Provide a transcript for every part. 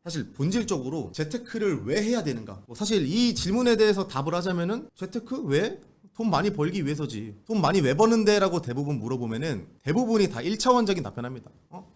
사실 본질적으로 재테크를 왜 해야 되는가? 뭐 사실 이 질문에 대해서 답을 하자면은 재테크 왜? 돈 많이 벌기 위해서지. 돈 많이 왜 버는데? 라고 대부분 물어보면은 대부분이 다 1차원적인 답변합니다.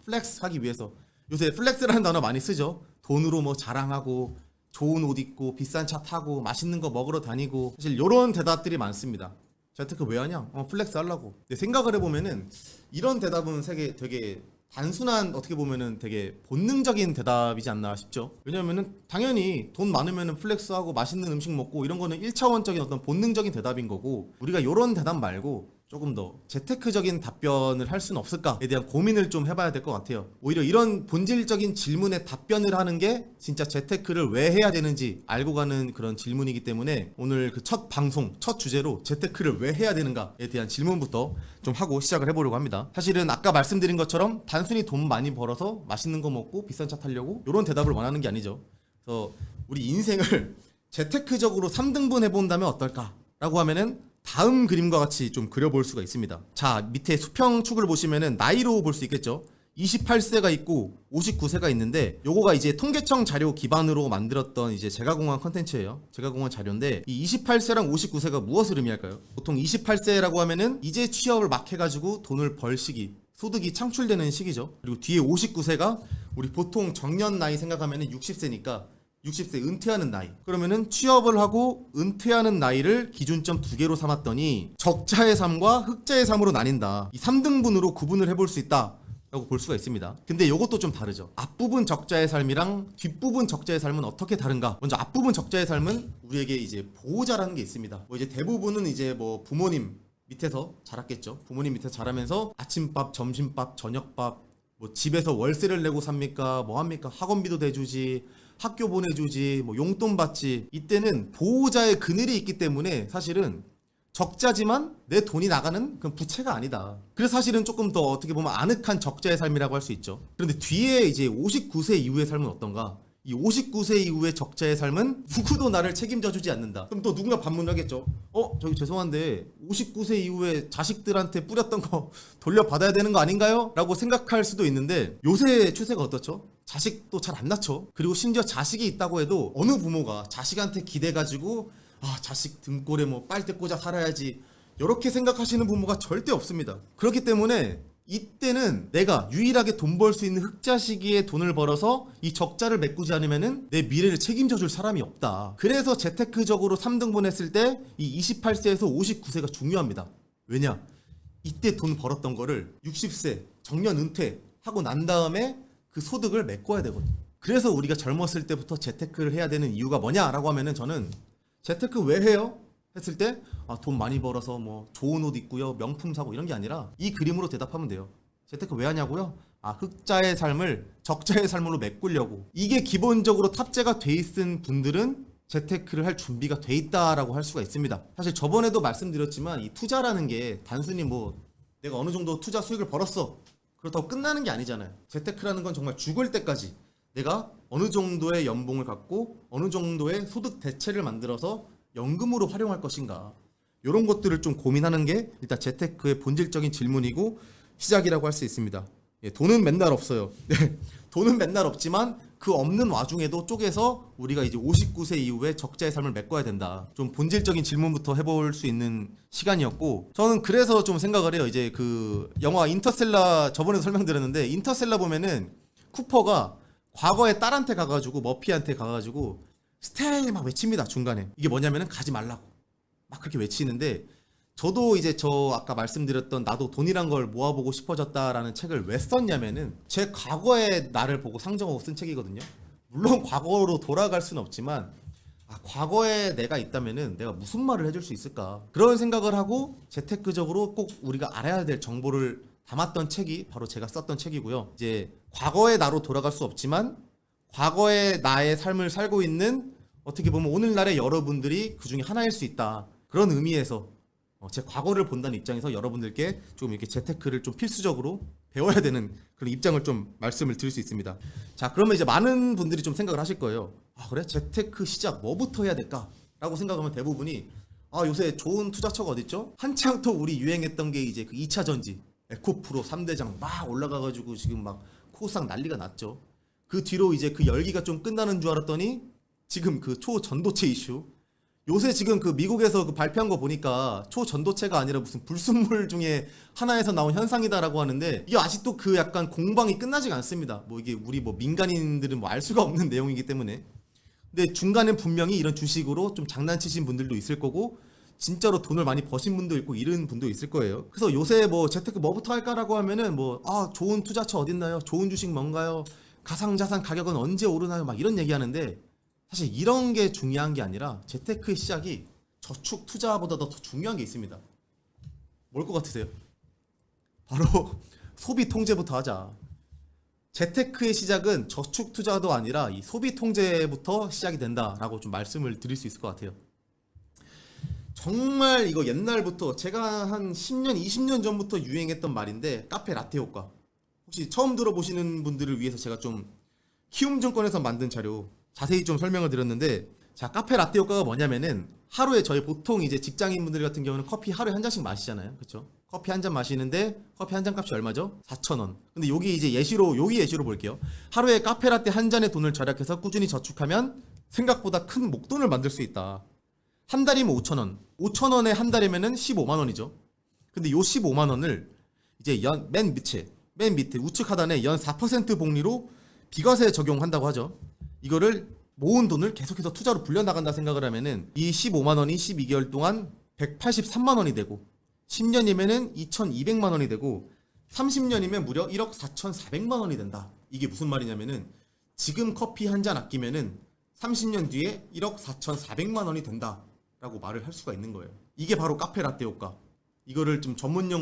플렉스 하기 위해서. 요새 플렉스라는 단어 많이 쓰죠. 돈으로 뭐 자랑하고 좋은 옷 입고 비싼 차 타고 맛있는 거 먹으러 다니고 사실 이런 대답들이 많습니다. 재테크 왜 하냐? 플렉스 하려고. 근데 생각을 해보면은 이런 대답은 되게 단순한 어떻게 보면은 되게 본능적인 대답이지 않나 싶죠. 왜냐면은 당연히 돈 많으면은 플렉스하고 맛있는 음식 먹고 이런 거는 1차원적인 어떤 본능적인 대답인 거고 우리가 이런 대답 말고 조금 더 재테크적인 답변을 할 수는 없을까에 대한 고민을 좀 해봐야 될 것 같아요. 오히려 이런 본질적인 질문에 답변을 하는 게 진짜 재테크를 왜 해야 되는지 알고 가는 그런 질문이기 때문에 오늘 그 첫 방송, 첫 주제로 재테크를 왜 해야 되는가에 대한 질문부터 좀 하고 시작을 해보려고 합니다. 사실은 아까 말씀드린 것처럼 단순히 돈 많이 벌어서 맛있는 거 먹고 비싼 차 타려고 이런 대답을 원하는 게 아니죠. 그래서 우리 인생을 재테크적으로 3등분 해본다면 어떨까라고 하면은 다음 그림과 같이 좀 그려볼 수가 있습니다. 자, 밑에 수평축을 보시면은 나이로 볼 수 있겠죠. 28세가 있고 59세가 있는데 요거가 이제 통계청 자료 기반으로 만들었던 이제 제가공한 컨텐츠예요. 제가공한 자료인데 이 28세랑 59세가 무엇을 의미할까요? 보통 28세라고 하면은 이제 취업을 막 해가지고 돈을 벌 시기, 소득이 창출되는 시기죠. 그리고 뒤에 59세가 우리 보통 정년 나이 생각하면은 60세니까 60세 은퇴하는 나이. 그러면은 취업을 하고 은퇴하는 나이를 기준점 두 개로 삼았더니 적자의 삶과 흑자의 삶으로 나뉜다. 이 3등분으로 구분을 해볼 수 있다 라고 볼 수가 있습니다. 근데 이것도 좀 다르죠. 앞부분 적자의 삶이랑 뒷부분 적자의 삶은 어떻게 다른가? 먼저 앞부분 적자의 삶은 우리에게 이제 보호자라는 게 있습니다. 뭐 이제 대부분은 이제 뭐 부모님 밑에서 자랐겠죠. 부모님 밑에서 자라면서 아침밥, 점심밥, 저녁밥, 뭐 집에서 월세를 내고 삽니까? 뭐 합니까? 학원비도 대주지, 학교 보내주지, 뭐 용돈 받지. 이때는 보호자의 그늘이 있기 때문에 사실은 적자지만 내 돈이 나가는 그런 부채가 아니다. 그래서 사실은 조금 더 어떻게 보면 아늑한 적자의 삶이라고 할 수 있죠. 그런데 뒤에 이제 59세 이후의 삶은 어떤가? 이 59세 이후의 적자의 삶은 누구도 나를 책임져 주지 않는다. 그럼 또 누군가 반문을 하겠죠. 저기 죄송한데 59세 이후에 자식들한테 뿌렸던 거 돌려받아야 되는 거 아닌가요? 라고 생각할 수도 있는데 요새 추세가 어떻죠? 자식도 잘 안 낳죠. 그리고 심지어 자식이 있다고 해도 어느 부모가 자식한테 기대가지고 자식 등골에 뭐 빨대 꽂아 살아야지 이렇게 생각하시는 부모가 절대 없습니다. 그렇기 때문에 이때는 내가 유일하게 돈 벌 수 있는 흑자 시기에 돈을 벌어서 이 적자를 메꾸지 않으면은 내 미래를 책임져 줄 사람이 없다. 그래서 재테크적으로 3등분 했을 때 이 28세에서 59세가 중요합니다. 왜냐? 이때 돈 벌었던 거를 60세 정년 은퇴하고 난 다음에 그 소득을 메꿔야 되거든요. 그래서 우리가 젊었을 때부터 재테크를 해야 되는 이유가 뭐냐라고 하면은 저는 재테크 왜 해요? 했을 때 돈 많이 벌어서 뭐 좋은 옷 입고요, 명품 사고 이런 게 아니라 이 그림으로 대답하면 돼요. 재테크 왜 하냐고요? 흑자의 삶을 적자의 삶으로 메꾸려고. 이게 기본적으로 탑재가 돼 있은 분들은 재테크를 할 준비가 돼 있다라고 할 수가 있습니다. 사실 저번에도 말씀드렸지만 이 투자라는 게 단순히 뭐 내가 어느 정도 투자 수익을 벌었어 그렇다고 끝나는 게 아니잖아요. 재테크라는 건 정말 죽을 때까지 내가 어느 정도의 연봉을 갖고 어느 정도의 소득 대체를 만들어서 연금으로 활용할 것인가, 이런 것들을 좀 고민하는 게 일단 재테크의 본질적인 질문이고 시작이라고 할 수 있습니다. 돈은 맨날 없어요. 돈은 맨날 없지만 그 없는 와중에도 쪼개서 우리가 이제 59세 이후에 적자의 삶을 메꿔야 된다. 좀 본질적인 질문부터 해볼 수 있는 시간이었고, 저는 그래서 좀 생각을 해요. 이제 그 영화 인터스텔라 저번에도 설명드렸는데, 인터스텔라 보면은 쿠퍼가 과거에 딸한테 가가지고 머피한테 가가지고 스테이 막 외칩니다. 중간에 이게 뭐냐면은 가지 말라고 막 그렇게 외치는데, 저도 이제 저 아까 말씀드렸던 나도 돈이란 걸 모아보고 싶어졌다라는 책을 왜 썼냐면은 제 과거의 나를 보고 상정하고 쓴 책이거든요. 물론 과거로 돌아갈 수는 없지만 과거에 내가 있다면은 내가 무슨 말을 해줄 수 있을까, 그런 생각을 하고 재테크적으로 꼭 우리가 알아야 될 정보를 담았던 책이 바로 제가 썼던 책이고요. 이제 과거의 나로 돌아갈 수 없지만 과거의 나의 삶을 살고 있는 어떻게 보면 오늘날의 여러분들이 그 중에 하나일 수 있다. 그런 의미에서 제 과거를 본다는 입장에서 여러분들께 좀 이렇게 재테크를 좀 필수적으로 배워야 되는 그런 입장을 좀 말씀을 드릴 수 있습니다. 자, 그러면 이제 많은 분들이 좀 생각을 하실 거예요. 그래? 재테크 시작 뭐부터 해야 될까? 라고 생각하면 대부분이 요새 좋은 투자처가 어딨죠? 한창 또 우리 유행했던 게 이제 그 2차 전지 에코프로 3대장 막 올라가가지고 지금 막 코스닥 난리가 났죠. 그 뒤로 이제 그 열기가 좀 끝나는 줄 알았더니 지금 그 초전도체 이슈. 요새 지금 그 미국에서 그 발표한 거 보니까 초전도체가 아니라 무슨 불순물 중에 하나에서 나온 현상이다라고 하는데, 이게 아직도 그 약간 공방이 끝나지가 않습니다. 뭐 이게 우리 뭐 민간인들은 뭐 알 수가 없는 내용이기 때문에. 근데 중간에 분명히 이런 주식으로 좀 장난치신 분들도 있을 거고, 진짜로 돈을 많이 버신 분도 있고 이런 분도 있을 거예요. 그래서 요새 뭐 재테크 뭐부터 할까라고 하면은 뭐 좋은 투자처 어딨나요? 좋은 주식 뭔가요? 가상자산 가격은 언제 오르나요? 막 이런 얘기하는데, 사실 이런 게 중요한 게 아니라 재테크의 시작이 저축 투자보다 더 중요한 게 있습니다. 뭘 것 같으세요? 바로 소비 통제부터 하자. 재테크의 시작은 저축 투자도 아니라 이 소비 통제부터 시작이 된다라고 좀 말씀을 드릴 수 있을 것 같아요. 정말 이거 옛날부터 제가 한 10년, 20년 전부터 유행했던 말인데, 카페 라떼 효과. 혹시 처음 들어보시는 분들을 위해서 제가 좀 키움증권에서 만든 자료 자세히 좀 설명을 드렸는데, 자, 카페 라떼 효과가 뭐냐면은 하루에 저희 보통 이제 직장인분들 같은 경우는 커피 하루에 한 잔씩 마시잖아요. 그렇죠? 커피 한 잔 마시는데 커피 한 잔 값이 얼마죠? 4,000원. 근데 여기 이제 예시로 볼게요. 하루에 카페 라떼 한 잔의 돈을 절약해서 꾸준히 저축하면 생각보다 큰 목돈을 만들 수 있다. 한 달이면 5,000원. 5,000원에 한 달이면은 15만 원이죠. 근데 요 15만 원을 이제 맨 밑에 우측 하단에 연 4% 복리로 비과세 적용한다고 하죠. 이거를 모은 돈을 계속해서 투자로 불려나간다 생각을 하면은 이 15만 원이 12개월 동안 183만 원이 되고, 10년이면은 2,200만 원이 되고, 30년이면 무려 1억 4,400만 원이 된다. 이게 무슨 말이냐면은 지금 커피 한 잔 아끼면은 30년 뒤에 1억 4,400만 원이 된다라고 말을 할 수가 있는 거예요. 이게 바로 카페 라떼 효과. 이거를 좀 전문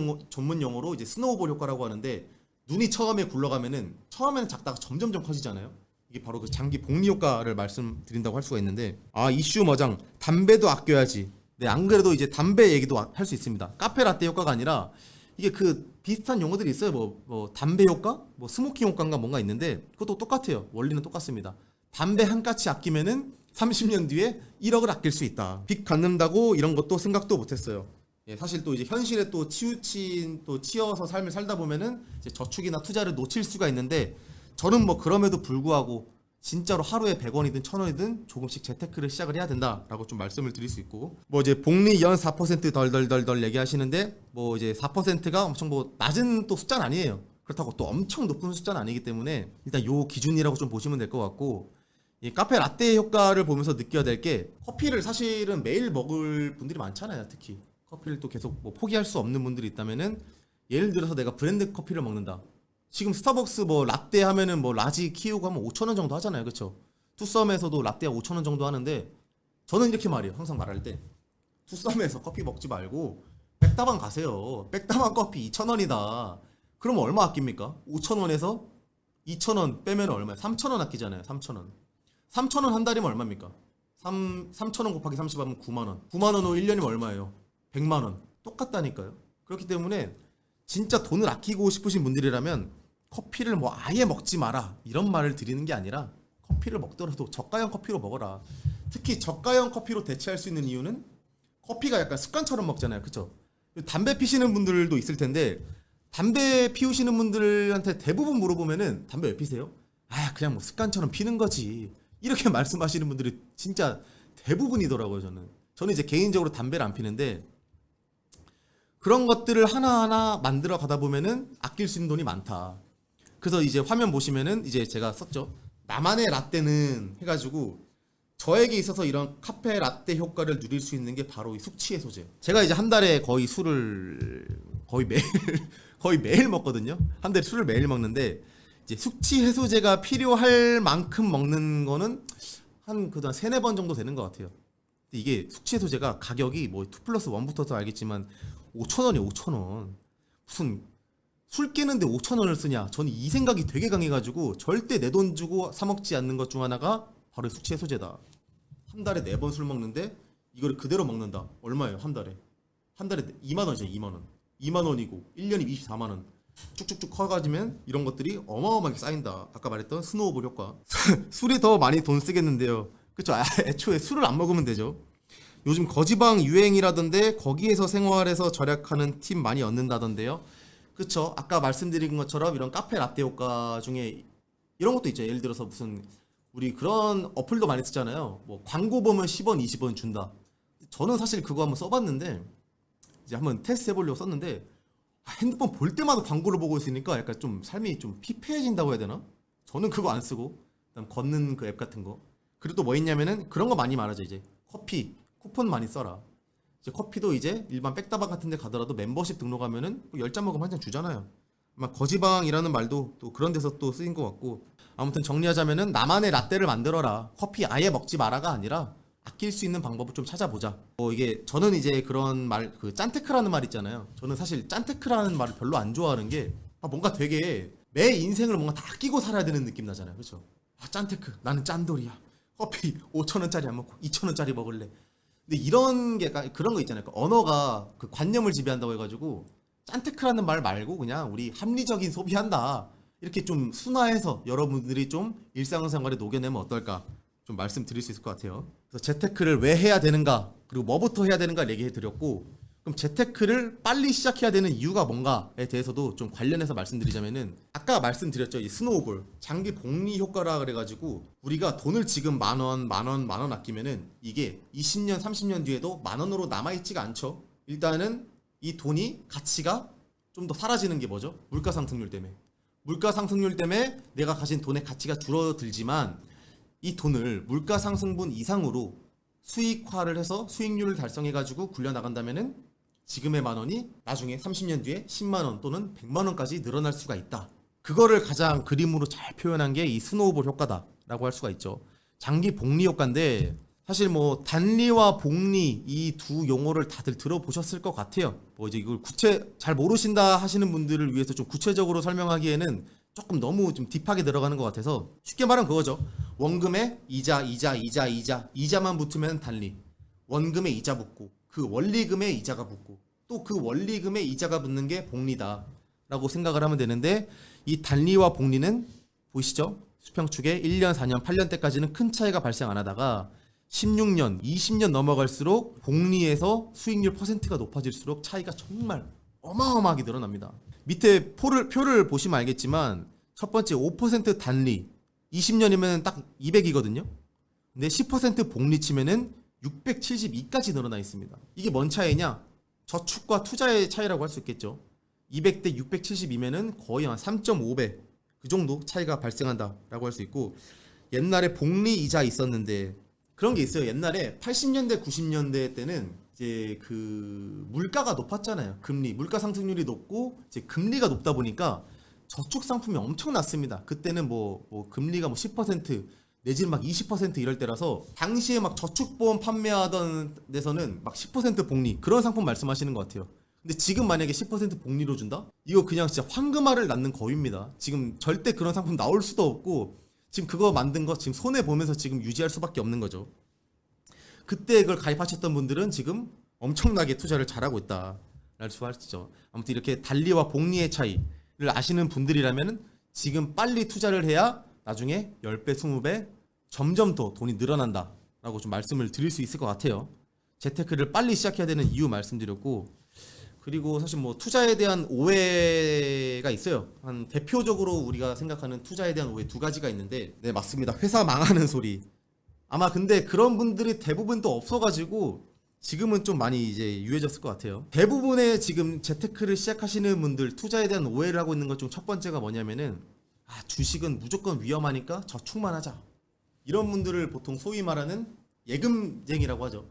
용어로 이제 스노우볼 효과라고 하는데, 눈이 처음에 굴러가면은 처음에는 작다가 점점점 커지잖아요. 이게 바로 그 장기 복리 효과를 말씀드린다고 할 수가 있는데, 이슈 머장 담배도 아껴야지. 네, 안 그래도 이제 담배 얘기도 할 수 있습니다. 카페 라떼 효과가 아니라 이게 그 비슷한 용어들이 있어요. 뭐 담배 효과, 뭐 스모킹 효과인가 뭔가 있는데, 그것도 똑같아요. 원리는 똑같습니다. 담배 한 까치 아끼면은 30년 뒤에 1억을 아낄 수 있다. 빚 갚는다고 이런 것도 생각도 못했어요. 예, 사실 또 이제 현실에 또 치여서 삶을 살다 보면은 이제 저축이나 투자를 놓칠 수가 있는데, 저는 뭐 그럼에도 불구하고 진짜로 하루에 100원이든 1000원이든 조금씩 재테크를 시작을 해야 된다라고 좀 말씀을 드릴 수 있고, 뭐 이제 복리 연 4% 덜덜덜덜 얘기하시는데, 뭐 이제 4%가 엄청 뭐 낮은 또 숫자는 아니에요. 그렇다고 또 엄청 높은 숫자는 아니기 때문에 일단 요 기준이라고 좀 보시면 될 것 같고, 이 카페 라떼 효과를 보면서 느껴야 될 게, 커피를 사실은 매일 먹을 분들이 많잖아요. 특히 커피를 또 계속 뭐 포기할 수 없는 분들이 있다면은, 예를 들어서 내가 브랜드 커피를 먹는다. 지금 스타벅스 뭐 라떼 하면은 뭐 라지 키우고 하면 5,000원 정도 하잖아요. 그렇죠? 투썸에서도 라떼가 5,000원 정도 하는데, 저는 이렇게 말해요. 항상 말할 때, 투썸에서 커피 먹지 말고 백다방 가세요. 백다방 커피 2,000원이다. 그러면 얼마 아낍니까? 5,000원에서 2,000원 빼면 얼마야? 3,000원 아끼잖아요. 3,000원. 3,000원 한 달이면 얼마입니까? 3,000원 곱하기 30 하면 9만 원. 9만 원 후 1년이면 얼마예요? 100만 원. 똑같다니까요. 그렇기 때문에 진짜 돈을 아끼고 싶으신 분들이라면 커피를 뭐 아예 먹지 마라 이런 말을 드리는 게 아니라, 커피를 먹더라도 저가형 커피로 먹어라. 특히 저가형 커피로 대체할 수 있는 이유는, 커피가 약간 습관처럼 먹잖아요. 그쵸? 담배 피시는 분들도 있을 텐데, 담배 피우시는 분들한테 대부분 물어보면은 담배 왜 피세요? 그냥 뭐 습관처럼 피는 거지, 이렇게 말씀하시는 분들이 진짜 대부분이더라고요. 저는 이제 개인적으로 담배를 안 피는데, 그런 것들을 하나하나 만들어 가다 보면은 아낄 수 있는 돈이 많다. 그래서 이제 화면 보시면은 이제 제가 썼죠. 나만의 라떼는 해가지고, 저에게 있어서 이런 카페 라떼 효과를 누릴 수 있는 게 바로 이 숙취 해소제. 제가 이제 한 달에 거의 술을 거의 매일 거의 매일 먹거든요. 한 달에 술을 매일 먹는데, 이제 숙취 해소제가 필요할 만큼 먹는 거는 한 그동안 3-4번 정도 되는 것 같아요. 근데 이게 숙취 해소제가 가격이 뭐 2+1부터도 알겠지만 5,000원이에요. 5,000원. 무슨 술 깨는데 5,000원을 쓰냐. 저는 이 생각이 되게 강해가지고 절대 내 돈 주고 사 먹지 않는 것 중 하나가 바로 숙취 해소제다. 한 달에 4번 술 먹는데 이거를 그대로 먹는다. 얼마예요? 한 달에 2만 원이죠. 2만 원. 2만 원이고 1년이 24만 원. 쭉쭉쭉 커가지면 이런 것들이 어마어마하게 쌓인다. 아까 말했던 스노우볼 효과. 술이 더 많이 돈 쓰겠는데요. 그쵸? 애초에 술을 안 먹으면 되죠. 요즘 거지방 유행이라던데, 거기에서 생활해서 절약하는 팁 많이 얻는다던데요. 그쵸? 아까 말씀드린 것처럼 이런 카페 라떼 효과 중에 이런 것도 있죠. 예를 들어서 무슨 우리 그런 어플도 많이 쓰잖아요. 뭐 광고 보면 10원, 20원 준다. 저는 사실 그거 한번 써봤는데 이제 한번 테스트 해보려고 썼는데 핸드폰 볼 때마다 광고를 보고 있으니까 약간 좀 삶이 좀 피폐해진다고 해야 되나? 저는 그거 안 쓰고 그다음 걷는 그 앱 같은 거. 그리고 또 뭐 있냐면은 그런 거 많이 말하죠. 이제 커피 쿠폰 많이 써라. 이제 커피도 이제 일반 백다방 같은 데 가더라도 멤버십 등록하면은 10잔 먹으면 한 잔 주잖아요. 아마 거지방이라는 말도 또 그런 데서 또 쓰인 것 같고, 아무튼 정리하자면은 나만의 라떼를 만들어라. 커피 아예 먹지 마라가 아니라 아낄 수 있는 방법을 좀 찾아보자. 이게 저는 이제 그런 말, 그 짠테크라는 말 있잖아요. 저는 사실 짠테크라는 말을 별로 안 좋아하는 게 뭔가 되게 내 인생을 뭔가 다 아끼고 살아야 되는 느낌 나잖아요. 그렇죠? 짠테크, 나는 짠돌이야. 커피 5,000원짜리 안 먹고 2,000원짜리 먹을래. 근데 이런 게 그런 거 있잖아요. 언어가 그 관념을 지배한다고 해가지고 짠테크라는 말 말고 그냥 우리 합리적인 소비한다. 이렇게 좀 순화해서 여러분들이 좀 일상생활에 녹여내면 어떨까 좀 말씀드릴 수 있을 것 같아요. 그래서 재테크를 왜 해야 되는가, 그리고 뭐부터 해야 되는가 얘기해 드렸고, 그럼 재테크를 빨리 시작해야 되는 이유가 뭔가에 대해서도 좀 관련해서 말씀드리자면은, 아까 말씀드렸죠. 이 스노우볼 장기 복리 효과라 그래가지고 우리가 돈을 지금 만 원 아끼면은 이게 20년 30년 뒤에도 만 원으로 남아있지가 않죠. 일단은 이 돈이 가치가 좀 더 사라지는 게 뭐죠? 물가 상승률 때문에. 물가 상승률 때문에 내가 가진 돈의 가치가 줄어들지만 이 돈을 물가 상승분 이상으로 수익화를 해서 수익률을 달성해가지고 굴려나간다면은 지금의 만 원이 나중에 30년 뒤에 10만 원 또는 100만 원까지 늘어날 수가 있다. 그거를 가장 그림으로 잘 표현한 게 이 스노우볼 효과다라고 할 수가 있죠. 장기 복리 효과인데 사실 뭐 단리와 복리 이 두 용어를 다들 들어보셨을 것 같아요. 뭐 이제 이걸 잘 모르신다 하시는 분들을 위해서 좀 구체적으로 설명하기에는 조금 너무 좀 딥하게 들어가는 것 같아서 쉽게 말하면 그거죠. 원금에 이자만 붙으면 단리, 원금에 이자 붙고 그 원리금에 이자가 붙고 또 그 원리금에 이자가 붙는 게 복리다 라고 생각을 하면 되는데, 이 단리와 복리는 보이시죠? 수평축에 1년, 4년, 8년 때까지는 큰 차이가 발생 안 하다가 16년, 20년 넘어갈수록 복리에서 수익률 퍼센트가 높아질수록 차이가 정말 어마어마하게 늘어납니다. 밑에 표를 보시면 알겠지만 첫 번째 5% 단리 20년이면 딱 200이거든요. 근데 10% 복리 치면은 672까지 늘어나 있습니다. 이게 뭔 차이냐? 저축과 투자의 차이라고 할 수 있겠죠. 200대 672면은 거의 한 3.5배 그 정도 차이가 발생한다라고 할 수 있고, 옛날에 복리 이자 있었는데 그런 게 있어요. 옛날에 80년대 90년대 때는 이제 그 물가가 높았잖아요. 물가 상승률이 높고 이제 금리가 높다 보니까 저축 상품이 엄청 났습니다. 그때는 뭐 금리가 뭐 10% 내지는 막 20% 이럴 때라서 당시에 막 저축보험 판매하던 데서는 막 10% 복리 그런 상품 말씀하시는 것 같아요. 근데 지금 만약에 10% 복리로 준다? 이거 그냥 진짜 황금알을 낳는 거위입니다. 지금 절대 그런 상품 나올 수도 없고 지금 그거 만든 거 지금 손해 보면서 지금 유지할 수밖에 없는 거죠. 그때 그걸 가입하셨던 분들은 지금 엄청나게 투자를 잘하고 있다 랄 수가 있죠. 아무튼 이렇게 단리와 복리의 차이를 아시는 분들이라면 지금 빨리 투자를 해야 나중에 10배, 20배 점점 더 돈이 늘어난다 라고 좀 말씀을 드릴 수 있을 것 같아요. 재테크를 빨리 시작해야 되는 이유 말씀드렸고, 그리고 사실 뭐 투자에 대한 오해가 있어요. 한 대표적으로 우리가 생각하는 투자에 대한 오해 두 가지가 있는데, 네 맞습니다. 회사 망하는 소리. 아마 근데 그런 분들이 대부분 또 없어가지고 지금은 좀 많이 이제 유해졌을 것 같아요. 대부분의 지금 재테크를 시작하시는 분들 투자에 대한 오해를 하고 있는 것 중 첫 번째가 뭐냐면은 주식은 무조건 위험하니까 저축만 하자. 이런 분들을 보통 소위 말하는 예금쟁이라고 하죠.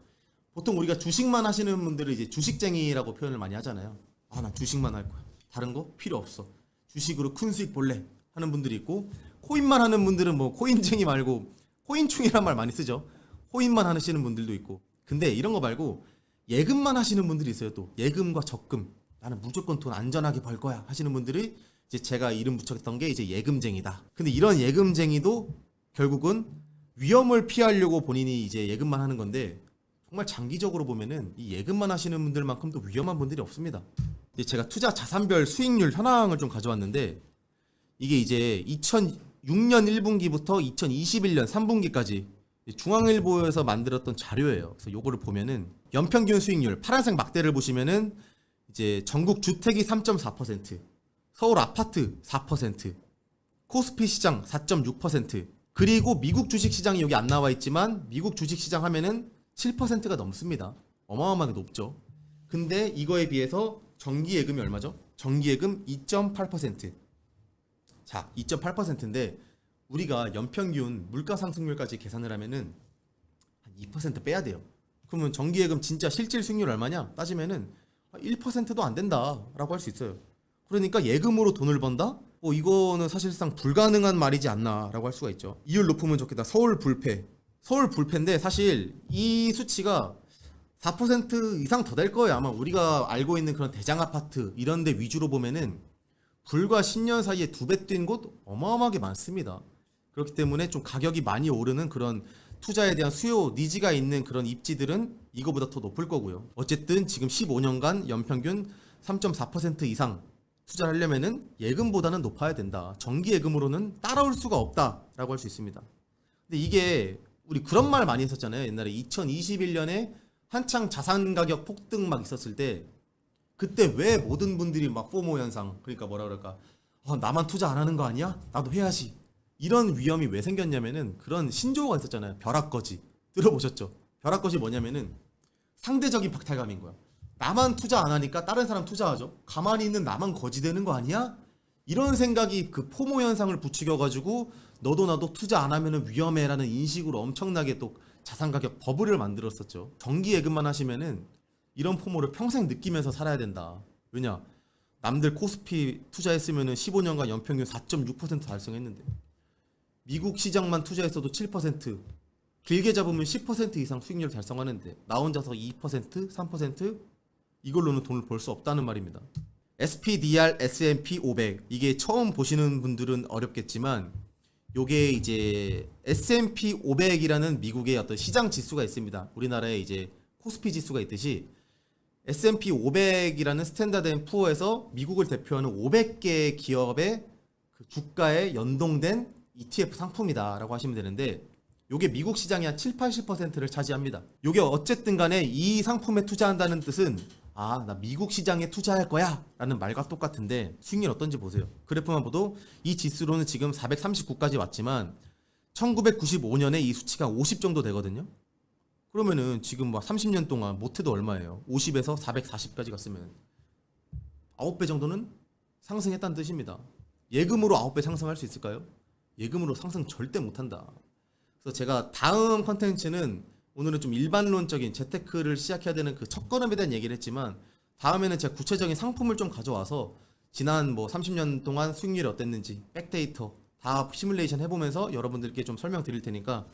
보통 우리가 주식만 하시는 분들을 이제 주식쟁이라고 표현을 많이 하잖아요. 난 주식만 할 거야. 다른 거 필요 없어. 주식으로 큰 수익 볼래 하는 분들이 있고, 코인만 하는 분들은 뭐 코인쟁이 말고 코인충이란 말 많이 쓰죠. 코인만 하시는 분들도 있고. 근데 이런 거 말고 예금만 하시는 분들이 있어요. 또 예금과 적금. 나는 무조건 돈 안전하게 벌 거야 하시는 분들이 이제 제가 이름 붙였던 게 이제 예금쟁이다. 근데 이런 예금쟁이도 결국은 위험을 피하려고 본인이 이제 예금만 하는 건데, 정말 장기적으로 보면은 이 예금만 하시는 분들만큼도 위험한 분들이 없습니다. 이제 제가 투자 자산별 수익률 현황을 좀 가져왔는데, 이게 이제 2006년 1분기부터 2021년 3분기까지 중앙일보에서 만들었던 자료예요. 그래서 요거를 보면은 연평균 수익률 파란색 막대를 보시면은 이제 전국 주택이 3.4%, 서울 아파트 4%, 코스피 시장 4.6%, 그리고 미국 주식 시장이 여기 안 나와 있지만 미국 주식 시장 하면은 7%가 넘습니다. 어마어마하게 높죠. 근데 이거에 비해서 정기 예금이 얼마죠? 정기 예금 2.8%. 자, 2.8%인데 우리가 연평균 물가 상승률까지 계산을 하면은 한 2% 빼야 돼요. 그러면 정기 예금 진짜 실질 수익률 얼마냐? 따지면은 1%도 안 된다라고 할 수 있어요. 그러니까 예금으로 돈을 번다? 이거는 사실상 불가능한 말이지 않나라고 할 수가 있죠. 이율 높으면 좋겠다. 서울 불패인데 사실 이 수치가 4% 이상 더 될 거예요. 아마 우리가 알고 있는 그런 대장 아파트 이런 데 위주로 보면은 불과 10년 사이에 2배 뛴 곳 어마어마하게 많습니다. 그렇기 때문에 좀 가격이 많이 오르는 그런 투자에 대한 수요, 니즈가 있는 그런 입지들은 이거보다 더 높을 거고요. 어쨌든 지금 15년간 연평균 3.4% 이상 투자를 하려면은 예금보다는 높아야 된다. 정기 예금으로는 따라올 수가 없다라고 할 수 있습니다. 근데 이게 우리 그런 말 많이 했었잖아요. 옛날에 2021년에 한창 자산 가격 폭등 막 있었을 때 그때 왜 모든 분들이 막 포모 현상, 그러니까 뭐라 그럴까, 나만 투자 안 하는 거 아니야? 나도 해야지. 이런 위험이 왜 생겼냐면은 그런 신조어가 있었잖아요. 벼락거지. 들어보셨죠? 벼락거지 뭐냐면은 상대적인 박탈감인 거야. 나만 투자 안 하니까 다른 사람 투자하죠. 가만히 있는 나만 거지 되는 거 아니야? 이런 생각이 그 포모 현상을 부추겨가지고 너도 나도 투자 안 하면은 위험해라는 인식으로 엄청나게 또 자산 가격 버블을 만들었었죠. 정기 예금만 하시면은 이런 포모를 평생 느끼면서 살아야 된다. 왜냐? 남들 코스피 투자했으면은 15년간 연평균 4.6% 달성했는데 미국 시장만 투자했어도 7%, 길게 잡으면 10% 이상 수익률 달성하는데 나 혼자서 2%, 3% 이걸로는 돈을 벌 수 없다는 말입니다. SPDR S&P 500 이게 처음 보시는 분들은 어렵겠지만 요게 이제 S&P 500이라는 미국의 어떤 시장 지수가 있습니다. 우리나라에 이제 코스피 지수가 있듯이 S&P 500이라는 스탠다드 앤 푸어에서 미국을 대표하는 500개 기업의 그 주가에 연동된 ETF 상품이다라고 하시면 되는데 요게 미국 시장의 한 7, 80%를 차지합니다. 요게 어쨌든 간에 이 상품에 투자한다는 뜻은 나 미국 시장에 투자할 거야 라는 말과 똑같은데 수익률 어떤지 보세요. 그래프만 봐도 이 지수로는 지금 439까지 왔지만 1995년에 이 수치가 50 정도 되거든요. 그러면은 지금 막 30년 동안 모트도 얼마예요? 50에서 440까지 갔으면 9배 정도는 상승했다는 뜻입니다. 예금으로 9배 상승할 수 있을까요? 예금으로 상승 절대 못한다. 그래서 제가 다음 컨텐츠는 오늘은 좀 일반론적인 재테크를 시작해야 되는 그 첫걸음에 대한 얘기를 했지만 다음에는 제가 구체적인 상품을 좀 가져와서 지난 뭐 30년 동안 수익률이 어땠는지 백데이터 다 시뮬레이션 해보면서 여러분들께 좀 설명드릴 테니까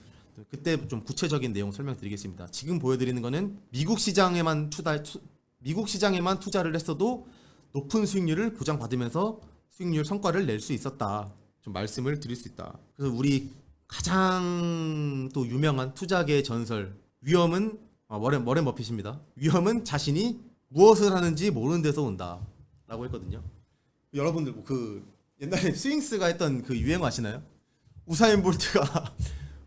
그때 좀 구체적인 내용 설명드리겠습니다. 지금 보여드리는 거는 미국 시장에만 투자를 했어도 높은 수익률을 보장받으면서 수익률 성과를 낼 수 있었다. 좀 말씀을 드릴 수 있다. 그래서 우리 가장 또 유명한 투자계의 전설 위험은 워렌 버핏입니다. 위험은 자신이 무엇을 하는지 모르는 데서 온다 라고 했거든요. 여러분들 그 옛날에 스윙스가 했던 그 유행어 아시나요? 우사인 볼트가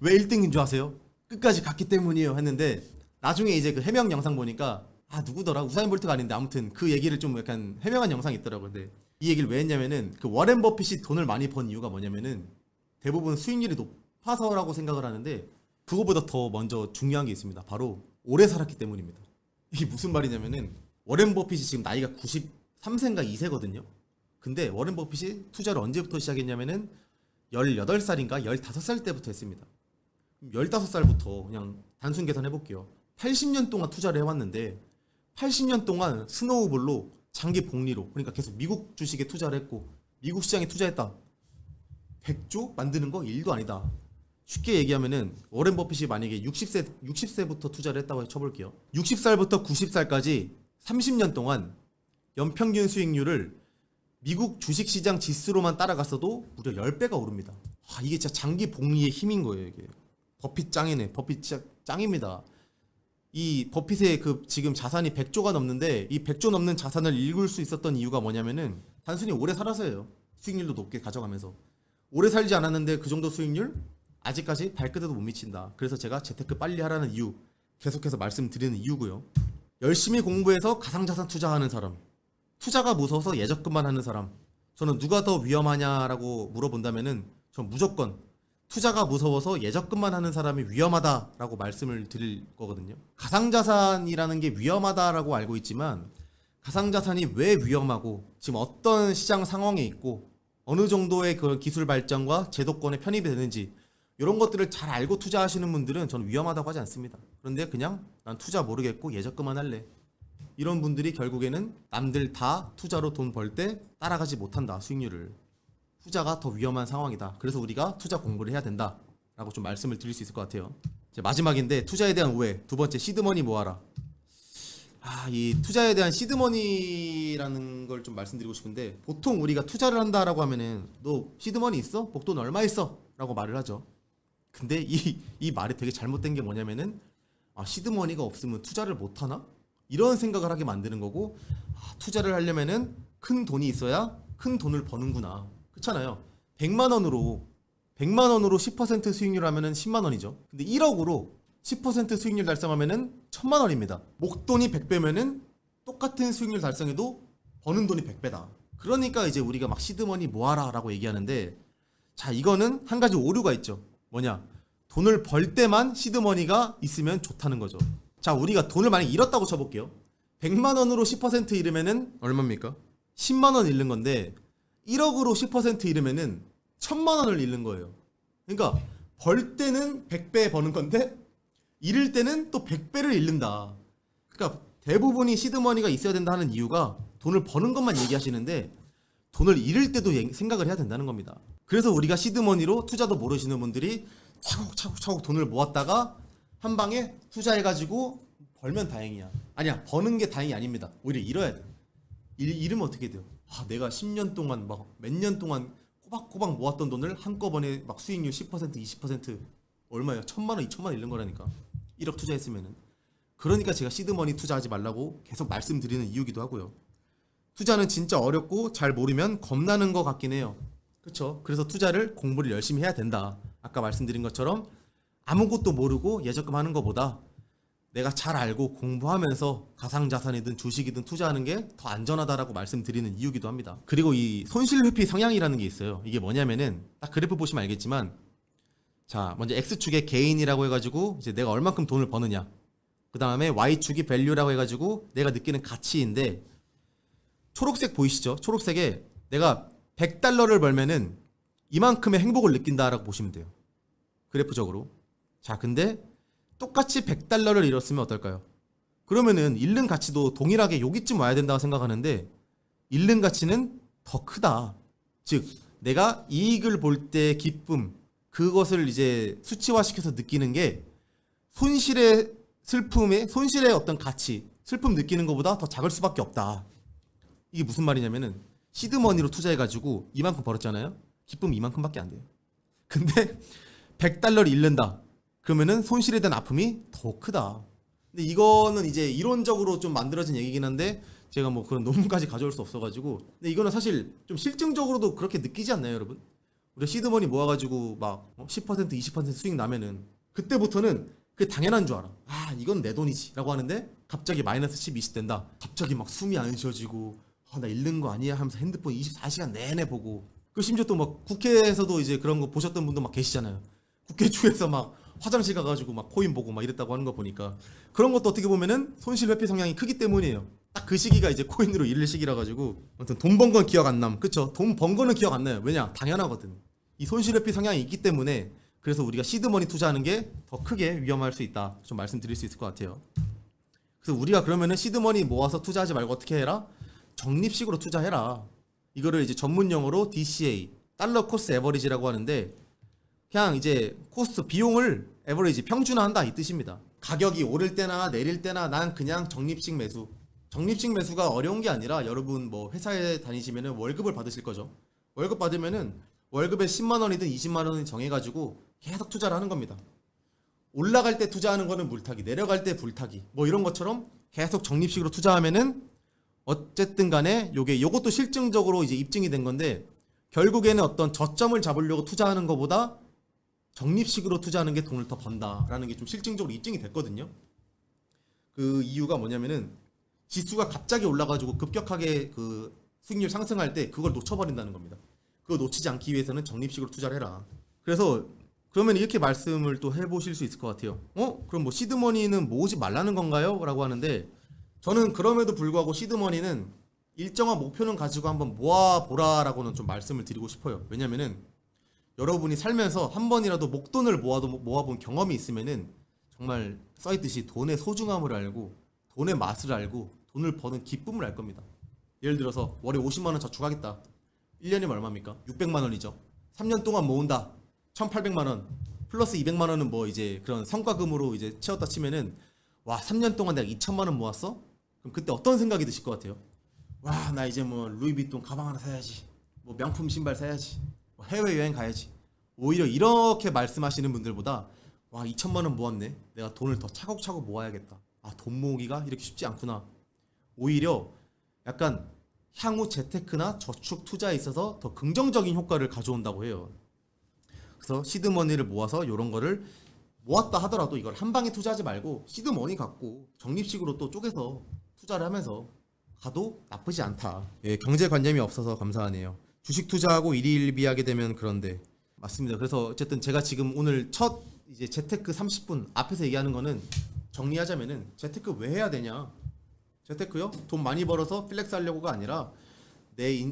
왜 1등인 줄 아세요? 끝까지 갔기 때문이에요 했는데 나중에 이제 그 해명 영상 보니까 누구더라? 우사인 볼트가 아닌데 아무튼 그 얘기를 좀 약간 해명한 영상이 있더라고요. 근데 이 얘기를 왜 했냐면은 그 워렌 버핏이 돈을 많이 번 이유가 뭐냐면은 대부분 수익률이 높아서라고 생각을 하는데 그거보다 더 먼저 중요한 게 있습니다. 바로 오래 살았기 때문입니다. 이게 무슨 말이냐면은 워렌 버핏이 지금 나이가 93세인가 2세거든요. 근데 워렌 버핏이 투자를 언제부터 시작했냐면은 18살인가 15살 때부터 했습니다. 15살부터 그냥 단순 계산해 볼게요. 80년 동안 투자를 해왔는데 80년 동안 스노우볼로 장기 복리로 그러니까 계속 미국 주식에 투자를 했고 미국 시장에 투자했다. 100조 만드는 거 일도 아니다. 쉽게 얘기하면은 워렌 버핏이 만약에 60세부터 투자를 했다고 쳐볼게요. 60살부터 90살까지 30년 동안 연평균 수익률을 미국 주식시장 지수로만 따라갔어도 무려 10배가 오릅니다. 이게 진짜 장기 복리의 힘인 거예요. 이게 버핏 짱이네. 버핏 짱입니다. 이 버핏의 그 지금 자산이 100조가 넘는데 이 100조 넘는 자산을 읽을 수 있었던 이유가 뭐냐면은 단순히 오래 살아서예요. 수익률도 높게 가져가면서. 오래 살지 않았는데 그 정도 수익률? 아직까지 발끝에도 못 미친다. 그래서 제가 재테크 빨리 하라는 이유 계속해서 말씀드리는 이유고요. 열심히 공부해서 가상자산 투자하는 사람, 투자가 무서워서 예적금만 하는 사람, 저는 누가 더 위험하냐라고 물어본다면은 전 무조건 투자가 무서워서 예적금만 하는 사람이 위험하다라고 말씀을 드릴 거거든요. 가상자산이라는 게 위험하다라고 알고 있지만 가상자산이 왜 위험하고 지금 어떤 시장 상황에 있고 어느 정도의 그 기술 발전과 제도권에 편입이 되는지 이런 것들을 잘 알고 투자하시는 분들은 저는 위험하다고 하지 않습니다. 그런데 그냥 난 투자 모르겠고 예적금만 할래. 이런 분들이 결국에는 남들 다 투자로 돈 벌 때 따라가지 못한다. 수익률을. 투자가 더 위험한 상황이다. 그래서 우리가 투자 공부를 해야 된다. 라고 좀 말씀을 드릴 수 있을 것 같아요. 이제 마지막인데 투자에 대한 오해. 두 번째 시드머니 모아라. 이 투자에 대한 시드머니라는 걸 좀 말씀드리고 싶은데 보통 우리가 투자를 한다라고 하면은 너 시드머니 있어? 목돈 얼마 있어? 라고 말을 하죠. 근데 이 말이 되게 잘못된 게 뭐냐면은 시드머니가 없으면 투자를 못 하나? 이런 생각을 하게 만드는 거고 투자를 하려면은 큰 돈이 있어야 큰 돈을 버는구나. 그렇잖아요. 100만 원으로 10% 수익률 하면은 10만 원이죠. 근데 1억으로 10% 수익률 달성하면은 1000만 원입니다. 목돈이 100배면은 똑같은 수익률 달성해도 버는 돈이 100배다. 그러니까 이제 우리가 막 시드머니 모아라라고 얘기하는데 자, 이거는 한 가지 오류가 있죠. 뭐냐? 돈을 벌 때만 시드머니가 있으면 좋다는 거죠. 자, 우리가 돈을 만약 잃었다고 쳐볼게요. 100만 원으로 10% 잃으면은 얼마입니까? 10만 원 잃는 건데 1억으로 10% 잃으면은 1000만 원을 잃는 거예요. 그러니까 벌 때는 100배 버는 건데 잃을 때는 또 100배를 잃는다. 그러니까 대부분이 시드머니가 있어야 된다 하는 이유가 돈을 버는 것만 얘기하시는데 돈을 잃을 때도 생각을 해야 된다는 겁니다. 그래서 우리가 시드머니로 투자도 모르시는 분들이 차곡차곡 돈을 모았다가 한 방에 투자해가지고 벌면 다행이야. 아니야, 버는 게 다행이 아닙니다. 오히려 잃어야 돼. 잃으면 어떻게 돼요? 내가 10년 동안 막 몇 년 동안 꼬박꼬박 모았던 돈을 한꺼번에 막 수익률 10% 20% 얼마예요? 1000만 원 2000만 원 잃는 거라니까. 1억 투자했으면은. 그러니까 제가 시드머니 투자하지 말라고 계속 말씀드리는 이유기도 하고요. 투자는 진짜 어렵고 잘 모르면 겁나는 것 같긴 해요. 그렇죠? 그래서 투자를 공부를 열심히 해야 된다. 아까 말씀드린 것처럼 아무것도 모르고 예적금 하는 것보다 내가 잘 알고 공부하면서 가상자산이든 주식이든 투자하는 게 더 안전하다라고 말씀드리는 이유기도 합니다. 그리고 이 손실회피 성향이라는 게 있어요. 이게 뭐냐면은 딱 그래프 보시면 알겠지만 자, 먼저 X축에 개인이라고 해가지고 이제 내가 얼만큼 돈을 버느냐. 그 다음에 Y축이 밸류라고 해가지고 내가 느끼는 가치인데 초록색 보이시죠? 초록색에 내가 100달러를 벌면은 이만큼의 행복을 느낀다라고 보시면 돼요. 그래프적으로. 자, 근데 똑같이 100달러를 잃었으면 어떨까요? 그러면은 잃는 가치도 동일하게 여기쯤 와야 된다고 생각하는데 잃는 가치는 더 크다. 즉, 내가 이익을 볼 때 기쁨, 그것을 이제 수치화시켜서 느끼는 게 손실의 슬픔의 손실의 어떤 가치, 슬픔 느끼는 것보다 더 작을 수밖에 없다. 이게 무슨 말이냐면은 시드머니로 투자해가지고 이만큼 벌었잖아요. 기쁨 이만큼밖에 안 돼요. 근데 100달러를 잃는다. 그러면은 손실에 대한 아픔이 더 크다. 근데 이거는 이제 이론적으로 좀 만들어진 얘기긴 한데 제가 뭐 그런 논문까지 가져올 수 없어가지고 근데 이거는 사실 좀 실증적으로도 그렇게 느끼지 않나요, 여러분? 우리가 시드머니 모아가지고 막 10% 20% 수익 나면은 그때부터는 그게 당연한 줄 알아. 이건 내 돈이지 라고 하는데 갑자기 마이너스 10, 20 된다. 갑자기 막 숨이 안 쉬어지고 나 잃는 거 아니야 하면서 핸드폰 24시간 내내 보고 그 심지어 또 막 국회에서도 이제 그런 거 보셨던 분도 막 계시잖아요. 국회 중에서 막 화장실 가가지고 막 코인 보고 막 이랬다고 하는 거 보니까 그런 것도 어떻게 보면은 손실 회피 성향이 크기 때문이에요. 딱 그 시기가 이제 코인으로 잃을 시기라 가지고 아무튼 돈 번 건 기억 안 남. 그쵸? 돈 번 거는 기억 안 나요. 왜냐? 당연하거든. 이 손실 회피 성향이 있기 때문에 그래서 우리가 시드머니 투자하는 게 더 크게 위험할 수 있다. 좀 말씀드릴 수 있을 것 같아요. 그래서 우리가 그러면은 시드머니 모아서 투자하지 말고 어떻게 해라? 적립식으로 투자해라. 이거를 이제 전문 용어로 DCA, 달러 코스트 에버리지라고 하는데 그냥 이제 코스트 비용을 에버리지 평준화한다 이 뜻입니다. 가격이 오를 때나 내릴 때나 난 그냥 적립식 매수. 적립식 매수가 어려운 게 아니라 여러분 뭐 회사에 다니시면은 월급을 받으실 거죠. 월급 받으면은 월급에 10만 원이든 20만 원을 정해가지고 계속 투자를 하는 겁니다. 올라갈 때 투자하는 거는 물타기, 내려갈 때 불타기 뭐 이런 것처럼 계속 적립식으로 투자하면은 어쨌든 간에 요것도 실증적으로 이제 입증이 된 건데 결국에는 어떤 저점을 잡으려고 투자하는 것보다 적립식으로 투자하는 게 돈을 더 번다라는 게 좀 실증적으로 입증이 됐거든요. 그 이유가 뭐냐면은 지수가 갑자기 올라가지고 급격하게 그 수익률 상승할 때 그걸 놓쳐버린다는 겁니다. 그거 놓치지 않기 위해서는 적립식으로 투자를 해라. 그래서 그러면 이렇게 말씀을 또 해보실 수 있을 것 같아요. 그럼 뭐 시드머니는 모으지 말라는 건가요? 라고 하는데 저는 그럼에도 불구하고 시드머니는 일정한 목표는 가지고 한번 모아보라라고는 좀 말씀을 드리고 싶어요. 왜냐면은 여러분이 살면서 한 번이라도 목돈을 모아본 경험이 있으면은 정말 써있듯이 돈의 소중함을 알고 돈의 맛을 알고 돈을 버는 기쁨을 알 겁니다. 예를 들어서 월에 50만 원 저축하겠다. 1년이면 얼마입니까? 600만 원이죠. 3년 동안 모은다. 1,800만 원 플러스 200만 원은 뭐 이제 그런 성과금으로 이제 채웠다 치면은 와 3년 동안 내가 2천만 원 모았어? 그럼 그때 어떤 생각이 드실 것 같아요? 와 나 이제 뭐 루이비통 가방 하나 사야지. 뭐 명품 신발 사야지. 뭐 해외 여행 가야지. 오히려 이렇게 말씀하시는 분들보다 와 2천만 원 모았네. 내가 돈을 더 차곡차곡 모아야겠다. 아 돈 모으기가 이렇게 쉽지 않구나. 오히려 약간 향후 재테크나 저축 투자에 있어서 더 긍정적인 효과를 가져온다고 해요. 그래서 시드머니를 모아서 이런 거를 모았다 하더라도 이걸 한 방에 투자하지 말고 시드머니 갖고 적립식으로 또 쪼개서 투자를 하면서 가도 나쁘지 않다. 예, 경제관념이 없어서 감사하네요. 주식 투자하고 일희일비하게 되면 그런데 맞습니다. 그래서 어쨌든 제가 지금 오늘 첫 이제 재테크 30분 앞에서 얘기하는 거는 정리하자면은 재테크 왜 해야 되냐? 재테크요? 돈 많이 벌어서 플렉스 하려고가 아니라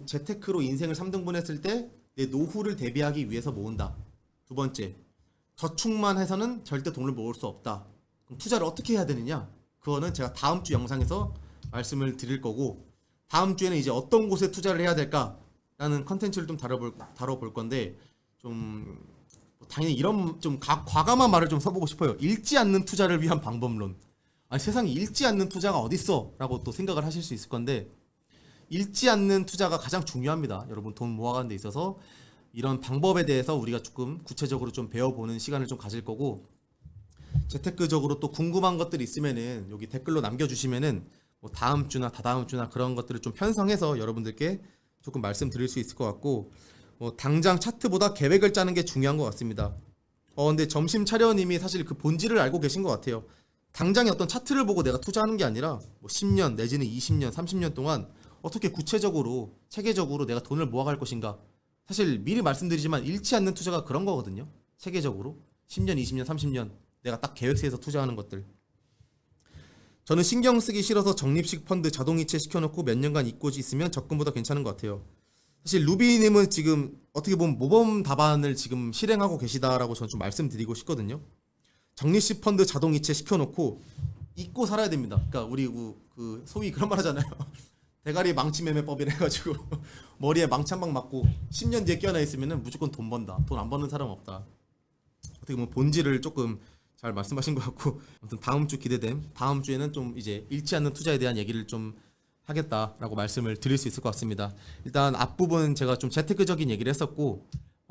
재테크로 인생을 3등분 했을 때 내 노후를 대비하기 위해서 모은다. 두 번째, 저축만 해서는 절대 돈을 모을 수 없다. 그럼 투자를 어떻게 해야 되느냐? 그거는 제가 다음 주 영상에서 말씀을 드릴 거고 다음 주에는 이제 어떤 곳에 투자를 해야 될까라는 컨텐츠를 좀 다뤄볼 건데 좀 당연히 이런 좀 과감한 말을 좀 써보고 싶어요. 읽지 않는 투자를 위한 방법론. 아니 세상에 읽지 않는 투자가 어딨어? 라고 또 생각을 하실 수 있을 건데 읽지 않는 투자가 가장 중요합니다. 여러분 돈 모아가는 데 있어서 이런 방법에 대해서 우리가 조금 구체적으로 좀 배워보는 시간을 좀 가질 거고 재테크적으로 또 궁금한 것들이 있으면은 여기 댓글로 남겨주시면은 뭐 다음 주나 다다음 주나 그런 것들을 좀 편성해서 여러분들께 조금 말씀드릴 수 있을 것 같고 뭐 당장 차트보다 계획을 짜는 게 중요한 것 같습니다. 근데 점심 차려님이 사실 그 본질을 알고 계신 것 같아요. 당장의 어떤 차트를 보고 내가 투자하는 게 아니라 뭐 10년 내지는 20년, 30년 동안 어떻게 구체적으로 체계적으로 내가 돈을 모아갈 것인가. 사실 미리 말씀드리지만 잃지 않는 투자가 그런 거거든요. 체계적으로 10년, 20년, 30년 내가 딱 계획세에서 투자하는 것들. 저는 신경 쓰기 싫어서 적립식 펀드 자동이체 시켜놓고 몇 년간 잊고 있으면 적금보다 괜찮은 것 같아요. 사실 루비님은 지금 어떻게 보면 모범 답안을 지금 실행하고 계시다라고 저는 좀 말씀드리고 싶거든요. 적립식 펀드 자동이체 시켜놓고 잊고 살아야 됩니다. 그러니까 우리 그 소위 그런 말 하잖아요. 대가리 망치매매법이라 해가지고 머리에 망치 한 방 맞고 10년 뒤에 깨어나 있으면 무조건 돈 번다. 돈 안 버는 사람 없다. 어떻게 보면 본질을 조금 잘 말씀하신 것 같고 아무튼 다음 주 기대됨. 다음 주에는 좀 이제 잃지 않는 투자에 대한 얘기를 좀 하겠다라고 말씀을 드릴 수 있을 것 같습니다. 일단 앞부분 제가 좀 재테크적인 얘기를 했었고